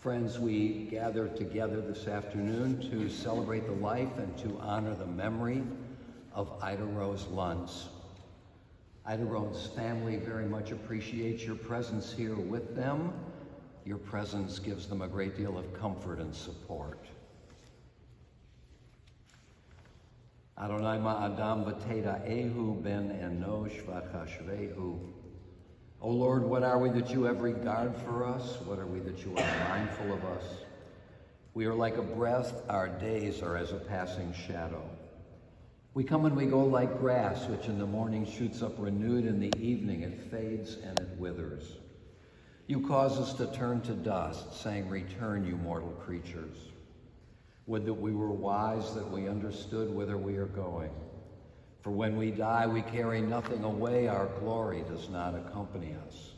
Friends, we gather together this afternoon to celebrate the life and to honor the memory of Idarose Luntz. Idarose's family very much appreciates your presence here with them. Your presence gives them a great deal of comfort and support. Adonai ma'adam v'teda ehu ben enosh v'chashvehu. O Lord, what are we that you have regard for us? What are we that you are mindful of us? We are like a breath, our days are as a passing shadow. We come and we go like grass, which in the morning shoots up renewed, in the evening it fades and it withers. You cause us to turn to dust, saying, return, you mortal creatures. Would that we were wise, that we understood whither we are going. For when we die, we carry nothing away. Our glory does not accompany us.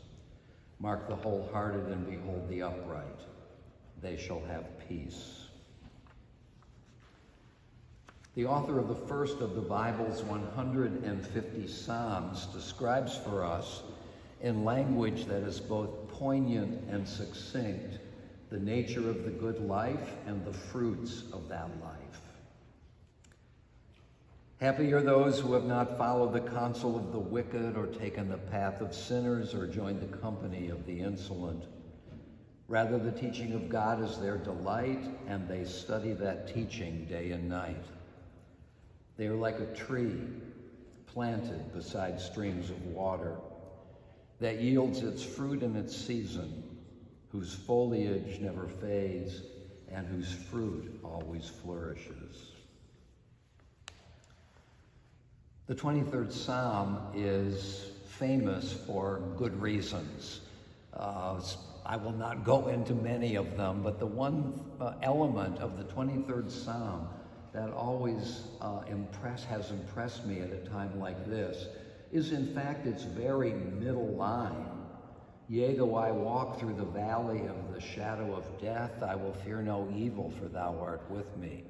Mark the wholehearted and behold the upright. They shall have peace. The author of the first of the Bible's 150 Psalms describes for us, in language that is both poignant and succinct, the nature of the good life and the fruits of that life. Happy are those who have not followed the counsel of the wicked, or taken the path of sinners, or joined the company of the insolent. Rather, the teaching of God is their delight, and they study that teaching day and night. They are like a tree planted beside streams of water that yields its fruit in its season, whose foliage never fades, and whose fruit always flourishes. The 23rd Psalm is famous for good reasons. I will not go into many of them, but the one element of the 23rd Psalm that always has impressed me at a time like this is, in fact, its very middle line. Yea, though I walk through the valley of the shadow of death, I will fear no evil, for thou art with me.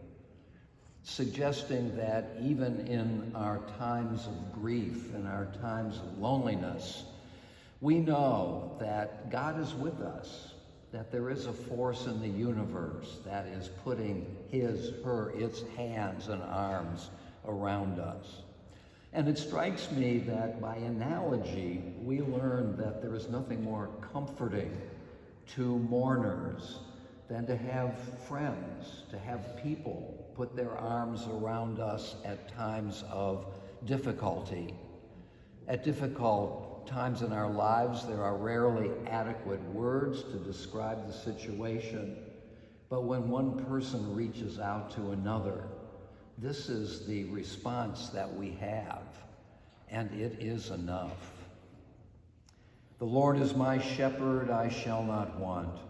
Suggesting that even in our times of grief, in our times of loneliness, we know that God is with us, that there is a force in the universe that is putting its hands and arms around us. And it strikes me that by analogy, we learn that there is nothing more comforting to mourners than to have friends, to have people put their arms around us at times of difficulty. At difficult times in our lives, there are rarely adequate words to describe the situation, but when one person reaches out to another, this is the response that we have, and it is enough. The Lord is my shepherd, I shall not want.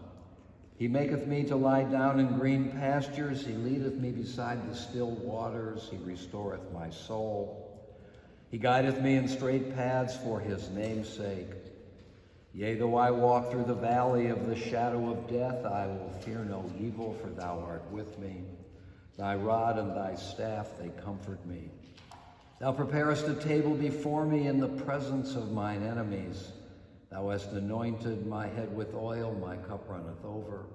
He maketh me to lie down in green pastures. He leadeth me beside the still waters. He restoreth my soul. He guideth me in straight paths for his name's sake. Yea, though I walk through the valley of the shadow of death, I will fear no evil, for thou art with me. Thy rod and thy staff, they comfort me. Thou preparest a table before me in the presence of mine enemies. Thou hast anointed my head with oil, my cup runneth over.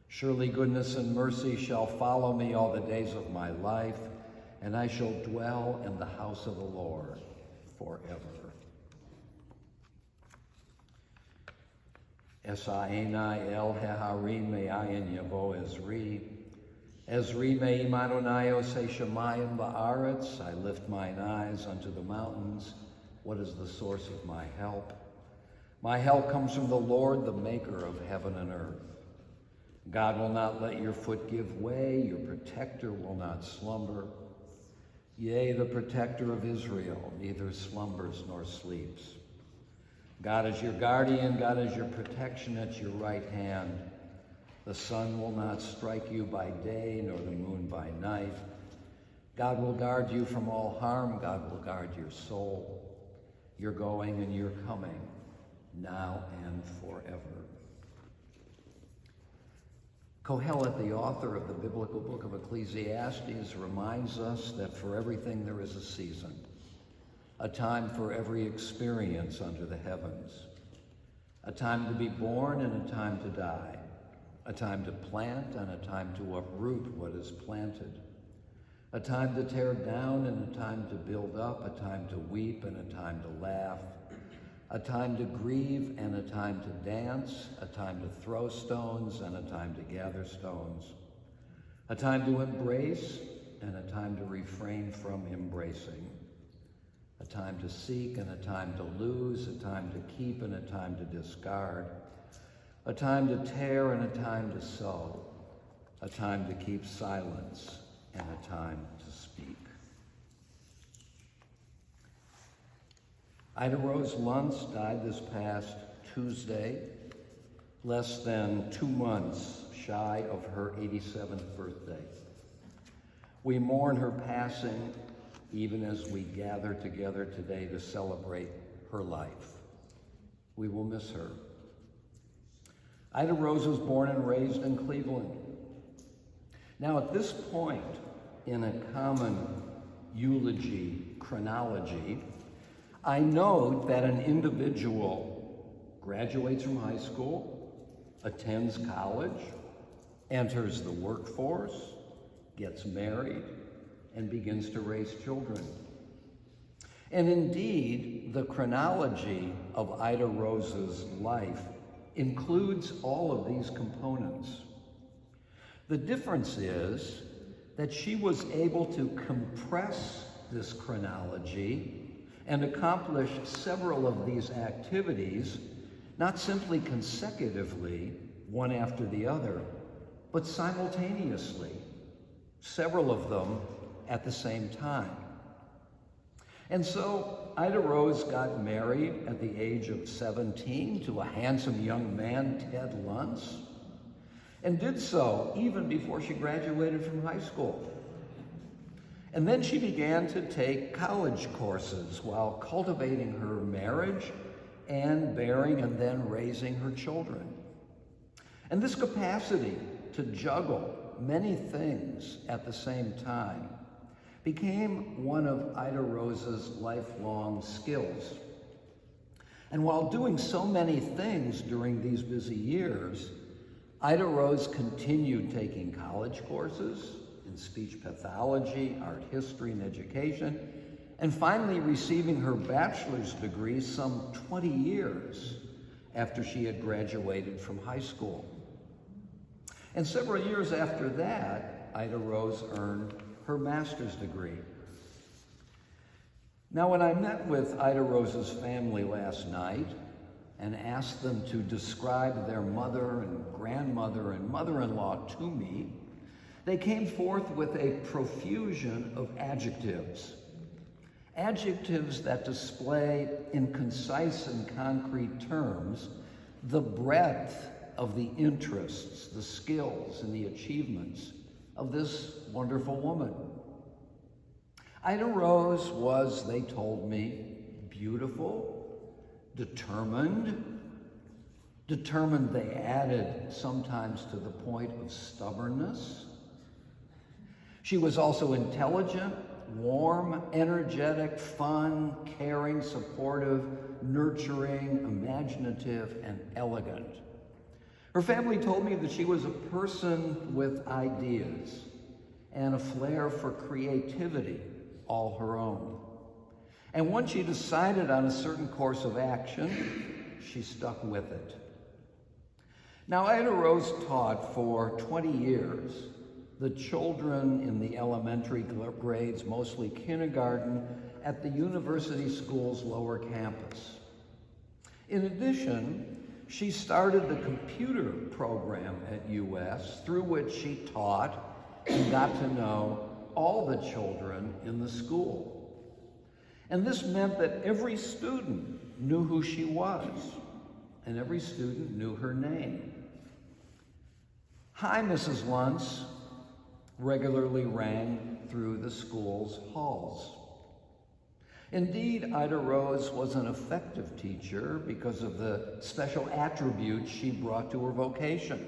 Surely goodness and mercy shall follow me all the days of my life, and I shall dwell in the house of the Lord forever. Esa'enai el heharim me'ayin yavo Ezri. Ezri me'im Adonai osei shamayim ba'aretz. I lift mine eyes unto the mountains. What is the source of my help? My help comes from the Lord, the maker of heaven and earth. God will not let your foot give way. Your protector will not slumber. Yea, the protector of Israel neither slumbers nor sleeps. God is your guardian. God is your protection at your right hand. The sun will not strike you by day, nor the moon by night. God will guard you from all harm. God will guard your soul, your going and your coming, now and forever. Kohelet, the author of the biblical book of Ecclesiastes, reminds us that for everything there is a season, a time for every experience under the heavens, a time to be born and a time to die, a time to plant and a time to uproot what is planted, a time to tear down and a time to build up, a time to weep and a time to laugh, a time to grieve and a time to dance, a time to throw stones and a time to gather stones, a time to embrace and a time to refrain from embracing, a time to seek and a time to lose, a time to keep and a time to discard, a time to tear and a time to sow, a time to keep silence and a time to speak. Idarose Luntz died this past Tuesday, less than 2 months shy of her 87th birthday. We mourn her passing even as we gather together today to celebrate her life. We will miss her. Idarose was born and raised in Cleveland. Now, at this point in a common eulogy chronology, I note that an individual graduates from high school, attends college, enters the workforce, gets married, and begins to raise children. And indeed, the chronology of Idarose's life includes all of these components. The difference is that she was able to compress this chronology and accomplish several of these activities, not simply consecutively, one after the other, but simultaneously, several of them at the same time. And so Idarose got married at the age of 17 to a handsome young man, Ted Luntz, and did so even before she graduated from high school. And then she began to take college courses while cultivating her marriage and bearing and then raising her children. And this capacity to juggle many things at the same time became one of Idarose's lifelong skills. And while doing so many things during these busy years, Idarose continued taking college courses in speech pathology, art history, and education, and finally receiving her bachelor's degree some 20 years after she had graduated from high school. And several years after that, Idarose earned her master's degree. Now, when I met with Idarose's family last night and asked them to describe their mother and grandmother and mother-in-law to me, they came forth with a profusion of adjectives. Adjectives that display in concise and concrete terms the breadth of the interests, the skills, and the achievements of this wonderful woman. Idarose was, they told me, beautiful, determined, they added sometimes to the point of stubbornness. She was also intelligent, warm, energetic, fun, caring, supportive, nurturing, imaginative, and elegant. Her family told me that she was a person with ideas and a flair for creativity all her own. And once she decided on a certain course of action, she stuck with it. Now, Idarose taught for 20 years the children in the elementary grades, mostly kindergarten, at the university school's lower campus. In addition, she started the computer program at US through which she taught and got to know all the children in the school. And this meant that every student knew who she was, and every student knew her name. "Hi, Mrs. Luntz," regularly rang through the school's halls. Indeed, Idarose was an effective teacher because of the special attributes she brought to her vocation.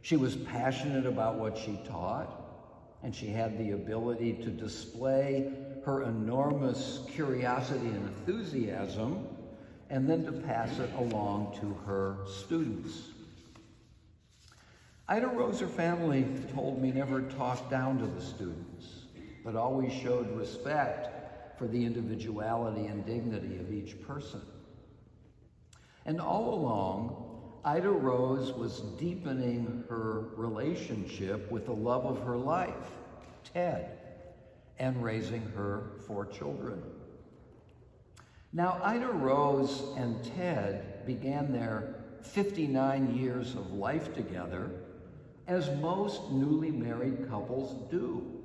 She was passionate about what she taught, and she had the ability to display her enormous curiosity and enthusiasm, and then to pass it along to her students. Idarose, her family told me, never talked down to the students, but always showed respect for the individuality and dignity of each person. And all along, Idarose was deepening her relationship with the love of her life, Ted, and raising her 4 children. Now, Idarose and Ted began their 59 years of life together, as most newly married couples do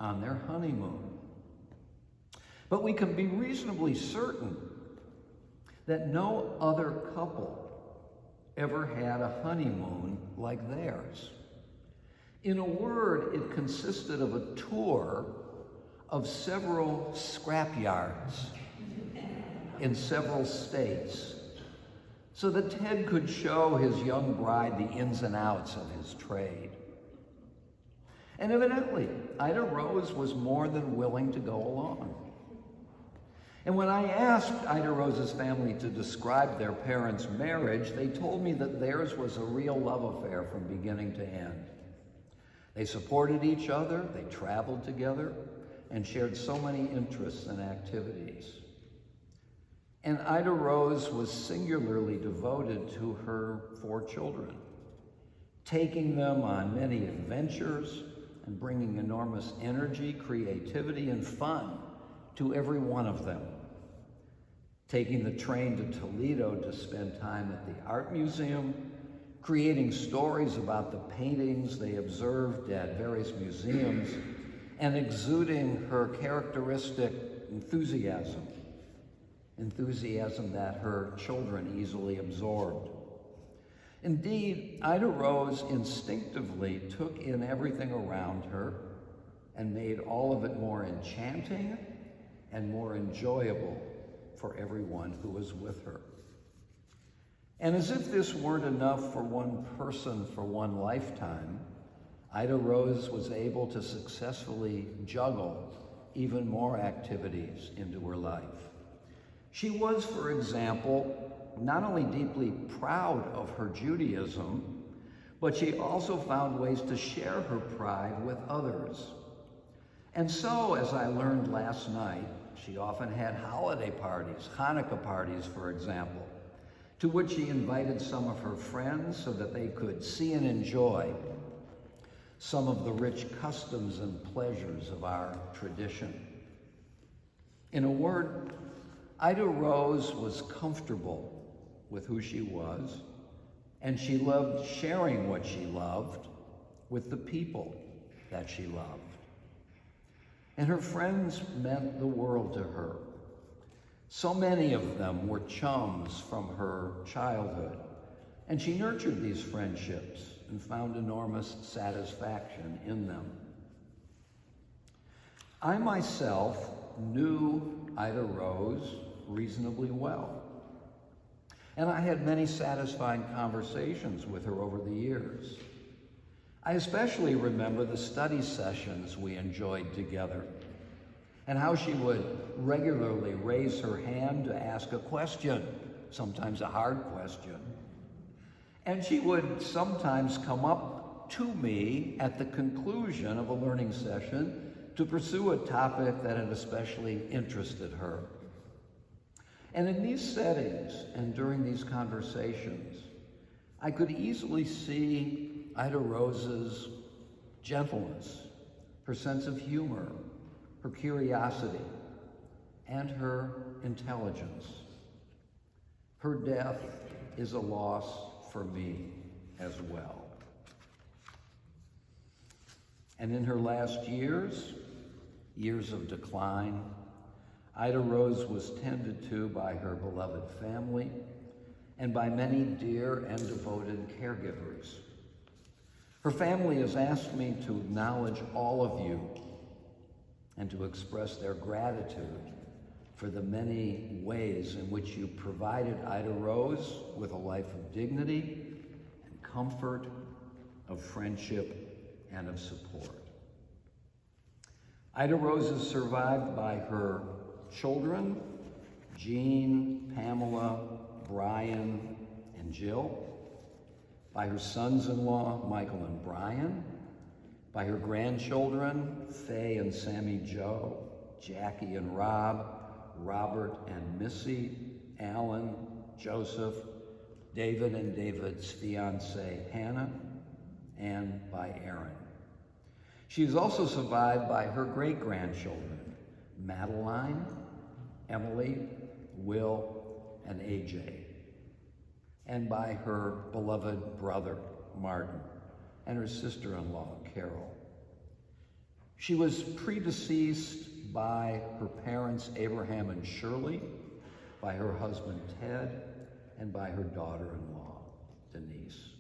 on their honeymoon. But we can be reasonably certain that no other couple ever had a honeymoon like theirs. In a word, it consisted of a tour of several scrapyards in several states, so that Ted could show his young bride the ins and outs of his trade. And evidently, Idarose was more than willing to go along. And when I asked Idarose's family to describe their parents' marriage, they told me that theirs was a real love affair from beginning to end. They supported each other, they traveled together, and shared so many interests and activities. And Idarose was singularly devoted to her 4 children, taking them on many adventures and bringing enormous energy, creativity, and fun to every one of them. Taking the train to Toledo to spend time at the art museum, creating stories about the paintings they observed at various museums, and exuding her characteristic enthusiasm that her children easily absorbed. Indeed, Idarose instinctively took in everything around her and made all of it more enchanting and more enjoyable for everyone who was with her. And as if this weren't enough for one person for one lifetime, Idarose was able to successfully juggle even more activities into her life. She was, for example, not only deeply proud of her Judaism, but she also found ways to share her pride with others. And so, as I learned last night, she often had holiday parties, Hanukkah parties, for example, to which she invited some of her friends so that they could see and enjoy some of the rich customs and pleasures of our tradition. In a word, Idarose was comfortable with who she was, and she loved sharing what she loved with the people that she loved. And her friends meant the world to her. So many of them were chums from her childhood, and she nurtured these friendships and found enormous satisfaction in them. I myself knew Idarose reasonably well, and I had many satisfying conversations with her over the years. I especially remember the study sessions we enjoyed together, and how she would regularly raise her hand to ask a question, sometimes a hard question. And she would sometimes come up to me at the conclusion of a learning session to pursue a topic that had especially interested her. And in these settings and during these conversations, I could easily see Idarose's gentleness, her sense of humor, her curiosity, and her intelligence. Her death is a loss for me as well. And in her last years of decline, Idarose was tended to by her beloved family and by many dear and devoted caregivers. Her family has asked me to acknowledge all of you and to express their gratitude for the many ways in which you provided Idarose with a life of dignity and comfort, of friendship, and of support. Idarose is survived by her children, Jean, Pamela, Brian, and Jill, by her sons-in-law, Michael and Brian, by her grandchildren, Faye and Sammy Jo, Jackie and Rob, Robert and Missy, Alan, Joseph, David and David's fiancée, Hannah, and by Aaron. She is also survived by her great-grandchildren, Madeline, Emily, Will, and AJ, and by her beloved brother, Martin, and her sister-in-law, Carol. She was predeceased by her parents, Abraham and Shirley, by her husband, Ted, and by her daughter-in-law, Denise.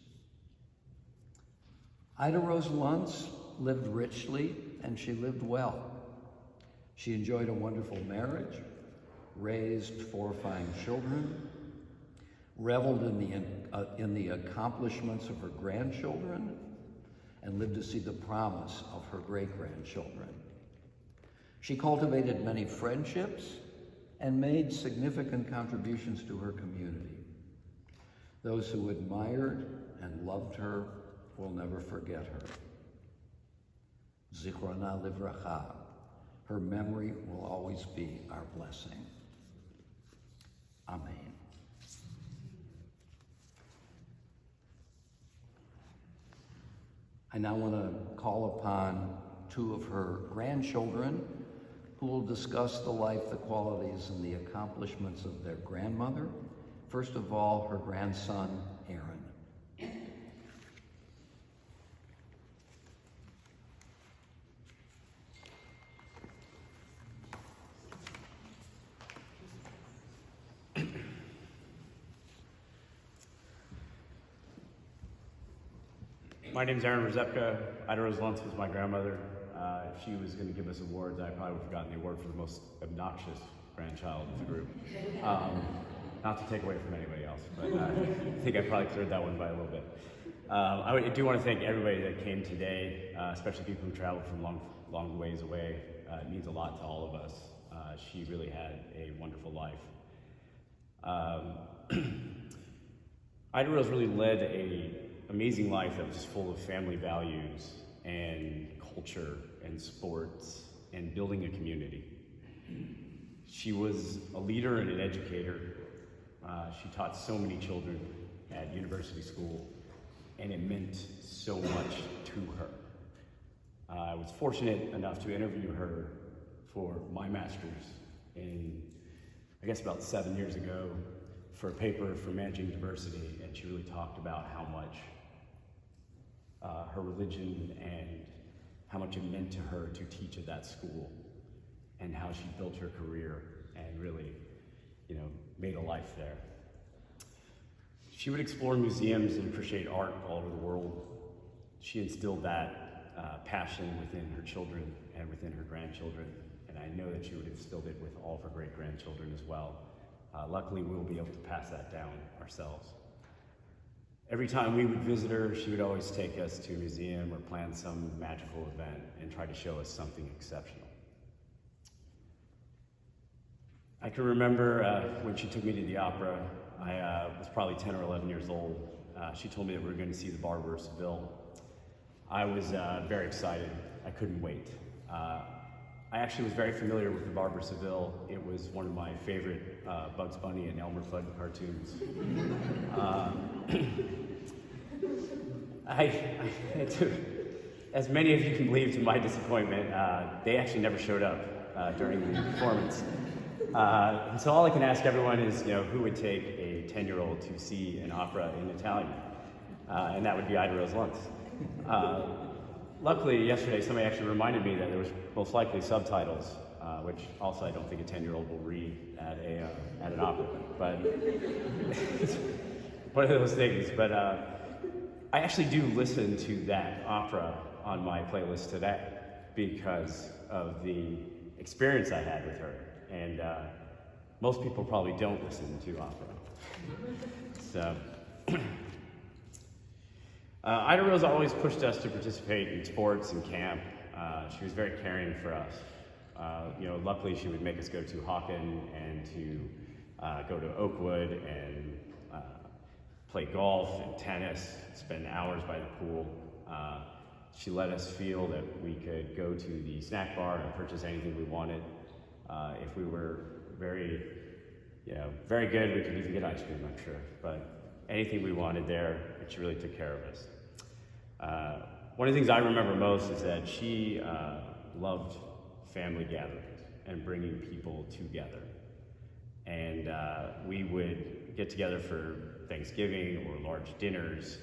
Idarose Luntz lived richly, and she lived well. She enjoyed a wonderful marriage, raised 4 fine children, reveled in the accomplishments of her grandchildren, and lived to see the promise of her great-grandchildren. She cultivated many friendships and made significant contributions to her community. Those who admired and loved her will never forget her. Zichrona livracha. Her memory will always be our blessing. Amen. I now want to call upon 2 of her grandchildren who will discuss the life, the qualities, and the accomplishments of their grandmother. First of all, her grandson, Aaron. My name's Aaron Rzepka. Idarose Luntz was my grandmother. If she was going to give us awards, I probably would have gotten the award for the most obnoxious grandchild of the group. Not to take away from anybody else, but I think I probably cleared that one by a little bit. I do want to thank everybody that came today, especially people who traveled from long ways away. It means a lot to all of us. She really had a wonderful life. Idarose really led an amazing life that was just full of family values and culture and sports and building a community. She was a leader and an educator. She taught so many children at university school, and it meant so much to her. I was fortunate enough to interview her for my master's in, I guess about 7 years ago, for a paper for Managing Diversity, and she really talked about how much her religion and how much it meant to her to teach at that school, and how she built her career and really, made a life there. She would explore museums and appreciate art all over the world. She instilled that passion within her children and within her grandchildren, and I know that she would have instilled it with all of her great-grandchildren as well. Luckily, we'll be able to pass that down ourselves. Every time we would visit her, she would always take us to a museum or plan some magical event and try to show us something exceptional. I can remember when she took me to the opera. I was probably 10 or 11 years old. She told me that we were going to see the Barber of Seville. I was very excited. I couldn't wait. I actually was very familiar with the Barber of Seville. It was one of my favorite Bugs Bunny and Elmer Fudd cartoons. As many of you can believe, to my disappointment, they actually never showed up during the performance. So all I can ask everyone is, who would take a 10-year-old to see an opera in Italian? And that would be Idarose Luntz. Luckily, yesterday, somebody actually reminded me that there was most likely subtitles, which also I don't think a 10-year-old will read at an opera. But it's one of those things. But I actually do listen to that opera on my playlist today because of the experience I had with her. And most people probably don't listen to opera. So. Idarose always pushed us to participate in sports and camp. She was very caring for us. Luckily she would make us go to Hawken and to go to Oakwood and play golf and tennis, spend hours by the pool. She let us feel that we could go to the snack bar and purchase anything we wanted. If we were very good, we could even get ice cream, I'm sure. But anything we wanted there, she really took care of us. One of the things I remember most is that she loved family gatherings and bringing people together. And we would get together for Thanksgiving or large dinners,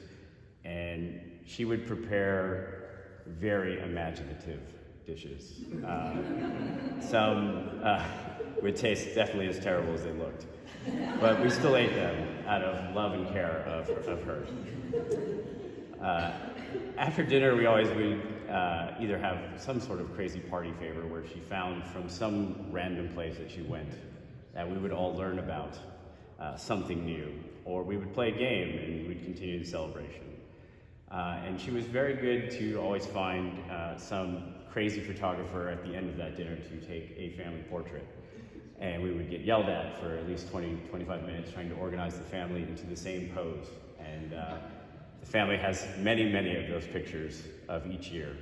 and she would prepare very imaginative dishes. Some would taste definitely as terrible as they looked, but we still ate them out of love and care of her. After dinner, we always would either have some sort of crazy party favor where she found from some random place that she went that we would all learn about something new, or we would play a game and we'd continue the celebration. And she was very good to always find some crazy photographer at the end of that dinner to take a family portrait. And we would get yelled at for at least 20, 25 minutes trying to organize the family into the same pose. And the family has many, many of those pictures of each year,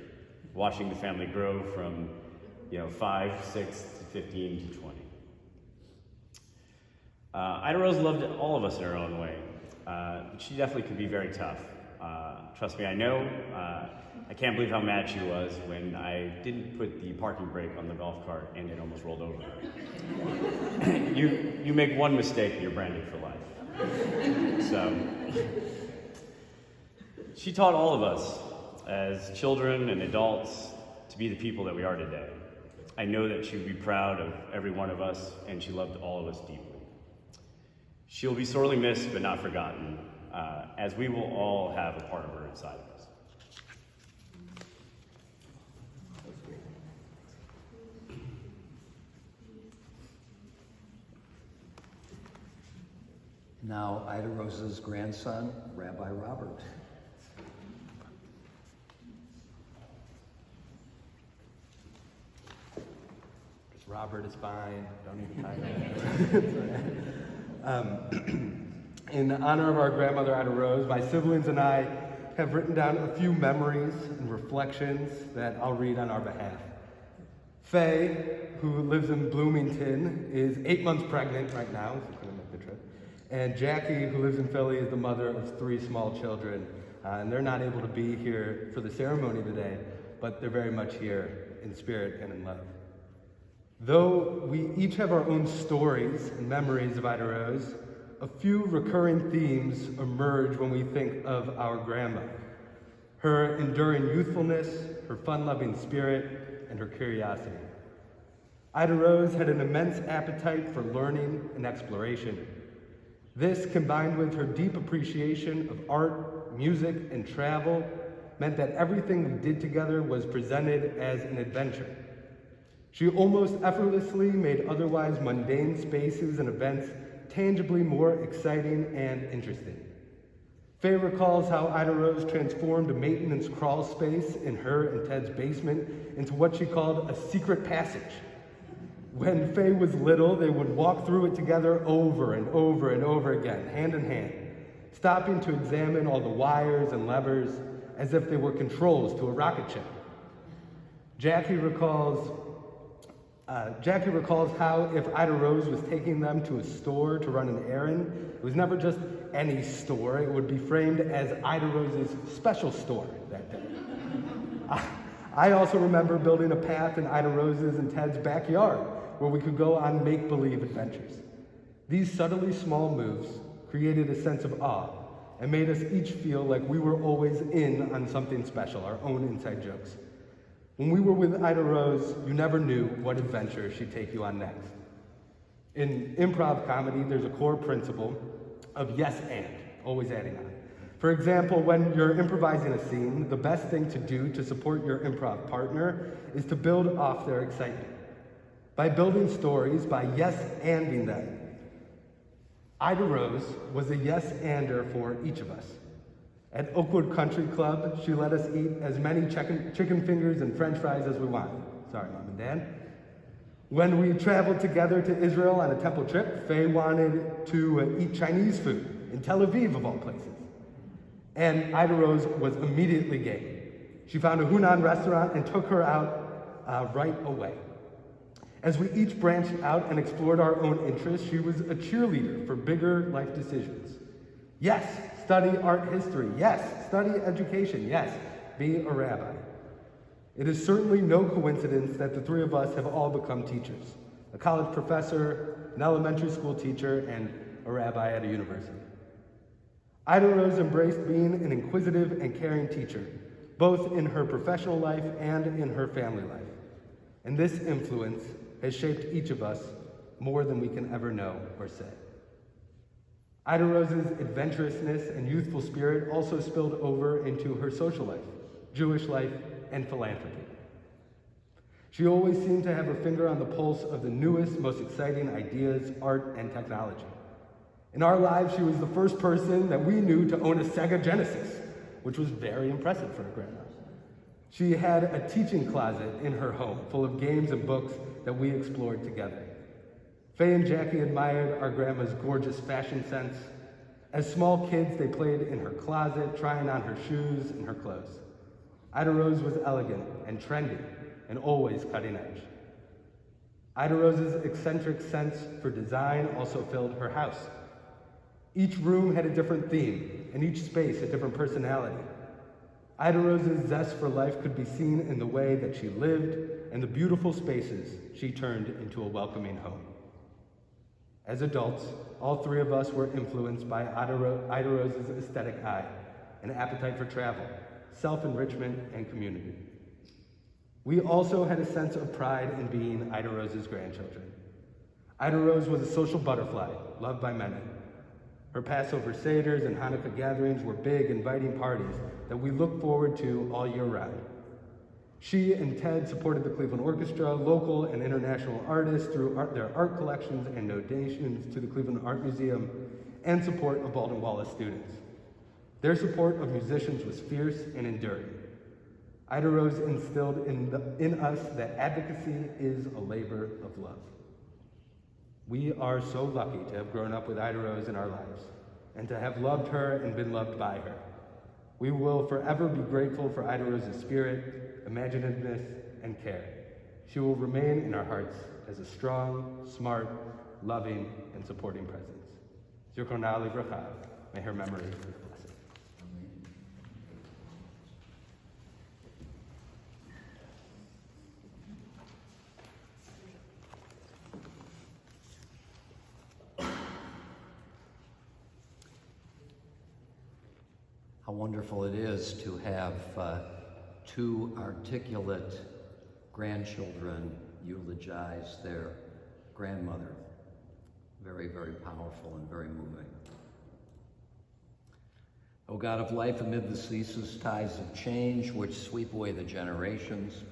watching the family grow from 5, 6 to 15 to 20. Idarose loved all of us in her own way. She definitely could be very tough. Trust me, I know. I can't believe how mad she was when I didn't put the parking brake on the golf cart and it almost rolled over. You make one mistake and you're branded for life. So she taught all of us as children and adults to be the people that we are today. I know that she would be proud of every one of us, and she loved all of us deeply. She will be sorely missed but not forgotten, as we will all have a part of her inside of us. Now, Idarose's grandson, Rabbi Robert. Robert is fine, don't need to title. In honor of our grandmother Idarose, my siblings and I have written down a few memories and reflections that I'll read on our behalf. Faye, who lives in Bloomington, is 8 months pregnant right now, so couldn't make the trip. And Jackie, who lives in Philly, is the mother of 3 small children. And they're not able to be here for the ceremony today, but they're very much here in spirit and in love. Though we each have our own stories and memories of Idarose, a few recurring themes emerge when we think of our grandma. Her enduring youthfulness, her fun-loving spirit, and her curiosity. Idarose had an immense appetite for learning and exploration. This, combined with her deep appreciation of art, music, and travel, meant that everything we did together was presented as an adventure. She almost effortlessly made otherwise mundane spaces and events tangibly more exciting and interesting. Faye recalls how Idarose transformed a maintenance crawl space in her and Ted's basement into what she called a secret passage. When Faye was little, they would walk through it together over and over and over again, hand in hand, stopping to examine all the wires and levers as if they were controls to a rocket ship. Jackie recalls how if Idarose was taking them to a store to run an errand, it was never just any store. It would be framed as Idarose's special store that day. I also remember building a path in Idarose's and Ted's backyard where we could go on make-believe adventures. These subtly small moves created a sense of awe and made us each feel like we were always in on something special, our own inside jokes. When we were with Idarose, you never knew what adventure she'd take you on next. In improv comedy, there's a core principle of yes and, always adding on. For example, when you're improvising a scene, the best thing to do to support your improv partner is to build off their excitement. By building stories, by yes-anding them. Idarose was a yes-ander for each of us. At Oakwood Country Club, she let us eat as many chicken fingers and french fries as we wanted. Sorry, Mom and Dad. When we traveled together to Israel on a temple trip, Faye wanted to eat Chinese food, in Tel Aviv of all places. And Idarose was immediately game. She found a Hunan restaurant and took her out right away. As we each branched out and explored our own interests, she was a cheerleader for bigger life decisions. Yes, study art history. Yes, study education. Yes, be a rabbi. It is certainly no coincidence that the three of us have all become teachers: a college professor, an elementary school teacher, and a rabbi at a university. Idarose embraced being an inquisitive and caring teacher, both in her professional life and in her family life. And this influence has shaped each of us more than we can ever know or say. Idarose's adventurousness and youthful spirit also spilled over into her social life, Jewish life, and philanthropy. She always seemed to have her finger on the pulse of the newest, most exciting ideas, art, and technology. In our lives, she was the first person that we knew to own a Sega Genesis, which was very impressive for a grandma. She had a teaching closet in her home full of games and books that we explored together. Faye and Jackie admired our grandma's gorgeous fashion sense. As small kids, they played in her closet, trying on her shoes and her clothes. Idarose was elegant and trendy and always cutting edge. Idarose's eccentric sense for design also filled her house. Each room had a different theme, and each space a different personality. Idarose's zest for life could be seen in the way that she lived and the beautiful spaces she turned into a welcoming home. As adults, all three of us were influenced by Idarose's aesthetic eye, an appetite for travel, self-enrichment, and community. We also had a sense of pride in being Idarose's grandchildren. Idarose was a social butterfly, loved by many. Her Passover Seders and Hanukkah gatherings were big, inviting parties that we looked forward to all year round. She and Ted supported the Cleveland Orchestra, local and international artists through their art collections and donations to the Cleveland Art Museum, and support of Baldwin Wallace students. Their support of musicians was fierce and enduring. Idarose instilled in us that advocacy is a labor of love. We are so lucky to have grown up with Idarose in our lives and to have loved her and been loved by her. We will forever be grateful for Idarose's spirit, imaginativeness, and care. She will remain in our hearts as a strong, smart, loving, and supporting presence. Zirkona livracha. May her memory be blessed. How wonderful it is to have two articulate grandchildren eulogize their grandmother. Very, very powerful and very moving. O God of life, amid the ceaseless tides of change which sweep away the generations,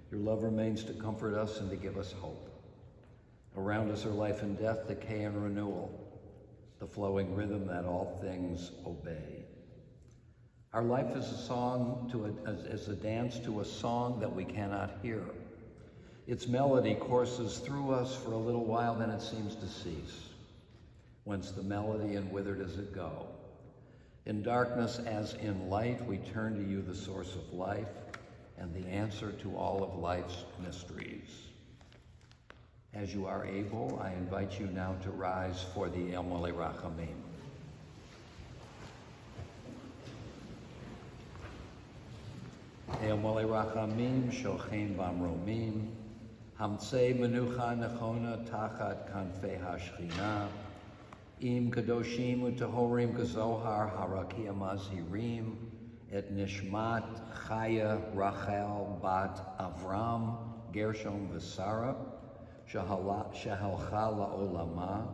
your love remains to comfort us and to give us hope. Around us are life and death, decay and renewal, the flowing rhythm that all things obey. Our life is a song as a dance to a song that we cannot hear. Its melody courses through us for a little while, then it seems to cease. Whence the melody, and whither does it go? In darkness as in light, we turn to you, the source of life, and the answer to all of life's mysteries. As you are able, I invite you now to rise for the El Mole Rachamim. El Mole Rachamim, Shochem Bamromim, Hamtzei Menucha Nechona Tachat Kanfei HaShchina, Im Kadoshim Utahorim Kazohar Harakia Mazhirim, Et Nishmat Chaya Rachel Bat Avram Gershom Vesara, Shehalcha La'olama,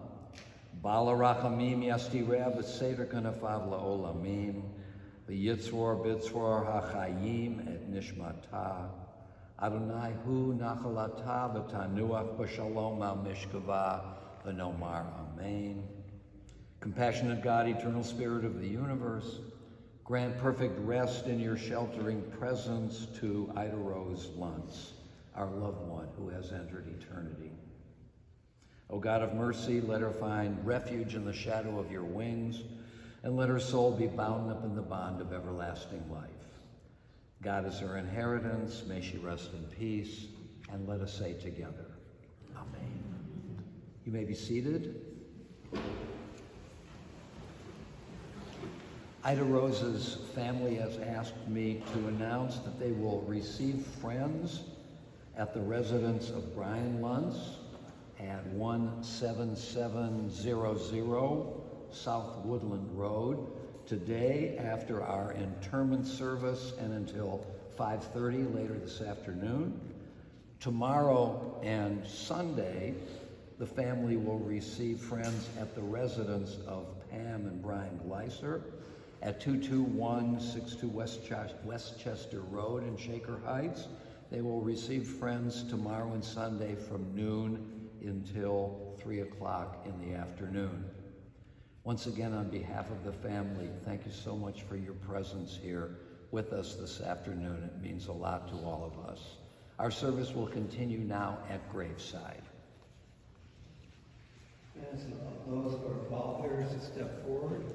Bala Rachamim Yastireh V'Seder Kanafav La'olamim, V'yitzror Bitzror HaChayim Et Nishmata, Adonai Hu Nachalata V'Tanuach B'Shalom Al Mishkava V'Nomar Amen. Compassionate God, eternal Spirit of the universe, grant perfect rest in your sheltering presence to Idarose Luntz, our loved one who has entered eternity. O God of mercy, let her find refuge in the shadow of your wings, and let her soul be bound up in the bond of everlasting life. God is her inheritance. May she rest in peace. And let us say together, Amen. You may be seated. Idarose's family has asked me to announce that they will receive friends at the residence of Brian Luntz at 17700 South Woodland Road today after our interment service and until 5:30 later this afternoon. Tomorrow and Sunday, the family will receive friends at the residence of Pam and Brian Gleiser at 22162 Westchester Road in Shaker Heights. They will receive friends tomorrow and Sunday from noon until 3 o'clock in the afternoon. Once again, on behalf of the family, thank you so much for your presence here with us this afternoon. It means a lot to all of us. Our service will continue now at graveside. As those who are pallbearers to step forward.